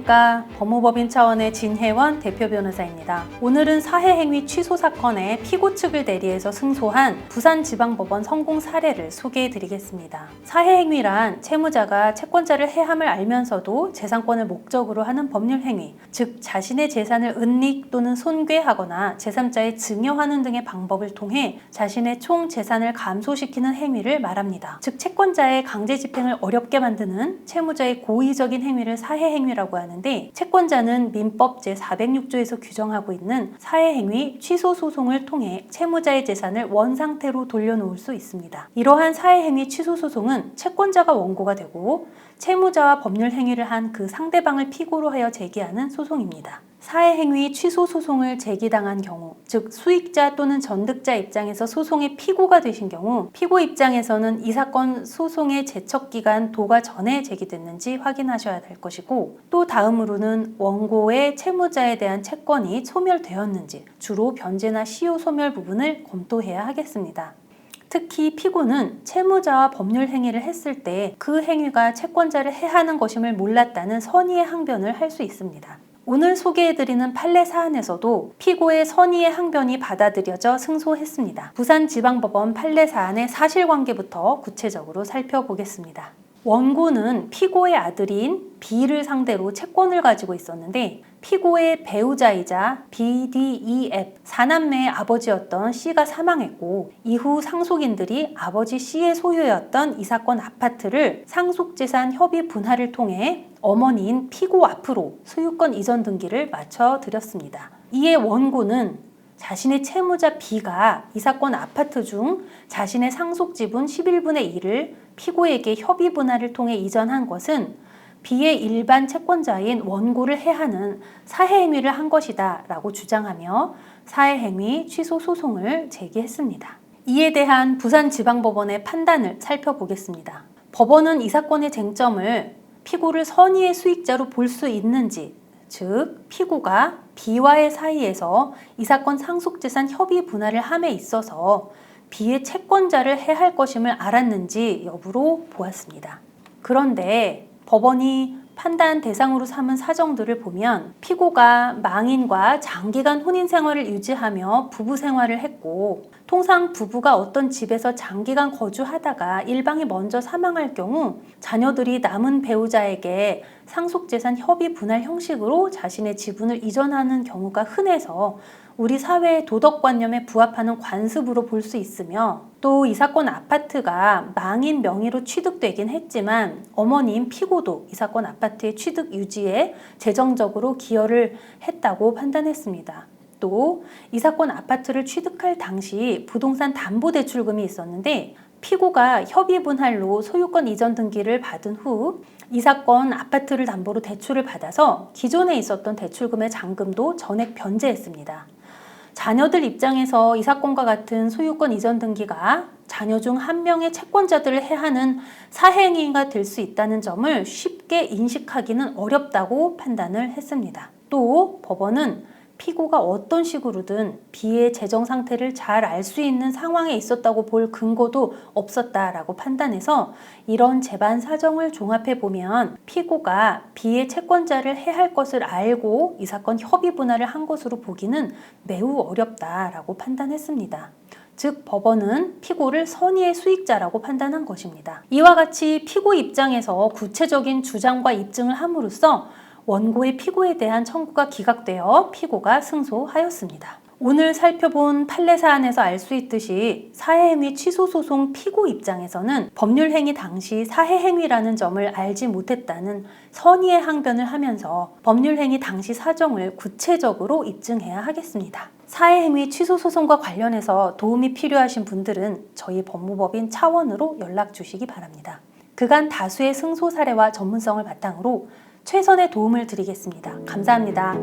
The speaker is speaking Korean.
안녕하십니까. 법무법인 차원의 진혜원 대표 변호사입니다. 오늘은 사해행위 취소 사건의 피고 측을 대리해서 승소한 부산지방법원 성공 사례를 소개해 드리겠습니다. 사해행위란 채무자가 채권자를 해함을 알면서도 재산권을 목적으로 하는 법률행위, 즉 자신의 재산을 은닉 또는 손괴하거나 제3자에 증여하는 등의 방법을 통해 자신의 총 재산을 감소시키는 행위를 말합니다. 즉 채권자의 강제 집행을 어렵게 만드는 채무자의 고의적인 행위를 사해행위라고 하는데, 채권자는 민법 제406조에서 규정하고 있는 사해행위 취소 소송을 통해 채무자의 재산을 원상태로 돌려놓을 수 있습니다. 이러한 사해행위 취소 소송은 채권자가 원고가 되고 채무자와 법률 행위를 한 그 상대방을 피고로 하여 제기하는 소송입니다. 사해행위 취소 소송을 제기당한 경우, 즉 수익자 또는 전득자 입장에서 소송의 피고가 되신 경우, 피고 입장에서는 이 사건 소송의 제척기간 도가 전에 제기됐는지 확인하셔야 될 것이고, 또 다음으로는 원고의 채무자에 대한 채권이 소멸되었는지, 주로 변제나 시효 소멸 부분을 검토해야 하겠습니다. 특히 피고는 채무자와 법률 행위를 했을 때 그 행위가 채권자를 해하는 것임을 몰랐다는 선의의 항변을 할 수 있습니다. 오늘 소개해드리는 판례 사안에서도 피고의 선의의 항변이 받아들여져 승소했습니다. 부산지방법원 판례 사안의 사실관계부터 구체적으로 살펴보겠습니다. 원고는 피고의 아들인 B를 상대로 채권을 가지고 있었는데, 피고의 배우자이자 BDEF 4남매의 아버지였던 C가 사망했고, 이후 상속인들이 아버지 C의 소유였던 이 사건 아파트를 상속재산 협의 분할을 통해 어머니인 피고 앞으로 소유권 이전 등기를 마쳐드렸습니다. 이에 원고는 자신의 채무자 B가 이 사건 아파트 중 자신의 상속 지분 11분의 1을 피고에게 협의 분할을 통해 이전한 것은 B의 일반 채권자인 원고를 해하는 사해행위를 한 것이다 라고 주장하며 사해행위 취소 소송을 제기했습니다. 이에 대한 부산지방법원의 판단을 살펴보겠습니다. 법원은 이 사건의 쟁점을 피고를 선의의 수익자로 볼 수 있는지, 즉 피고가 B와의 사이에서 이 사건 상속재산 협의 분할을 함에 있어서 B의 채권자를 해할 것임을 알았는지 여부로 보았습니다. 그런데 법원이 판단 대상으로 삼은 사정들을 보면 피고가 망인과 장기간 혼인 생활을 유지하며 부부 생활을 했고, 통상 부부가 어떤 집에서 장기간 거주하다가 일방이 먼저 사망할 경우 자녀들이 남은 배우자에게 상속재산 협의 분할 형식으로 자신의 지분을 이전하는 경우가 흔해서 우리 사회의 도덕관념에 부합하는 관습으로 볼 수 있으며, 또 이 사건 아파트가 망인 명의로 취득되긴 했지만 어머니인 피고도 이 사건 아파트의 취득 유지에 재정적으로 기여를 했다고 판단했습니다. 또 이 사건 아파트를 취득할 당시 부동산 담보대출금이 있었는데, 피고가 협의 분할로 소유권 이전 등기를 받은 후 이 사건 아파트를 담보로 대출을 받아서 기존에 있었던 대출금의 잔금도 전액 변제했습니다. 자녀들 입장에서 이 사건과 같은 소유권 이전 등기가 자녀 중 한 명의 채권자들을 해하는 사해행위가 될 수 있다는 점을 쉽게 인식하기는 어렵다고 판단을 했습니다. 또 법원은 피고가 어떤 식으로든 B의 재정 상태를 잘 알 수 있는 상황에 있었다고 볼 근거도 없었다라고 판단해서 이런 재반 사정을 종합해 보면 피고가 B의 채권자를 해할 것을 알고 이 사건 협의 분할을 한 것으로 보기는 매우 어렵다라고 판단했습니다. 즉 법원은 피고를 선의의 수익자라고 판단한 것입니다. 이와 같이 피고 입장에서 구체적인 주장과 입증을 함으로써 원고의 피고에 대한 청구가 기각되어 피고가 승소하였습니다. 오늘 살펴본 판례 사안에서 알 수 있듯이 사해행위 취소 소송 피고 입장에서는 법률행위 당시 사해행위라는 점을 알지 못했다는 선의의 항변을 하면서 법률행위 당시 사정을 구체적으로 입증해야 하겠습니다. 사해행위 취소 소송과 관련해서 도움이 필요하신 분들은 저희 법무법인 차원으로 연락 주시기 바랍니다. 그간 다수의 승소 사례와 전문성을 바탕으로 최선의 도움을 드리겠습니다. 감사합니다.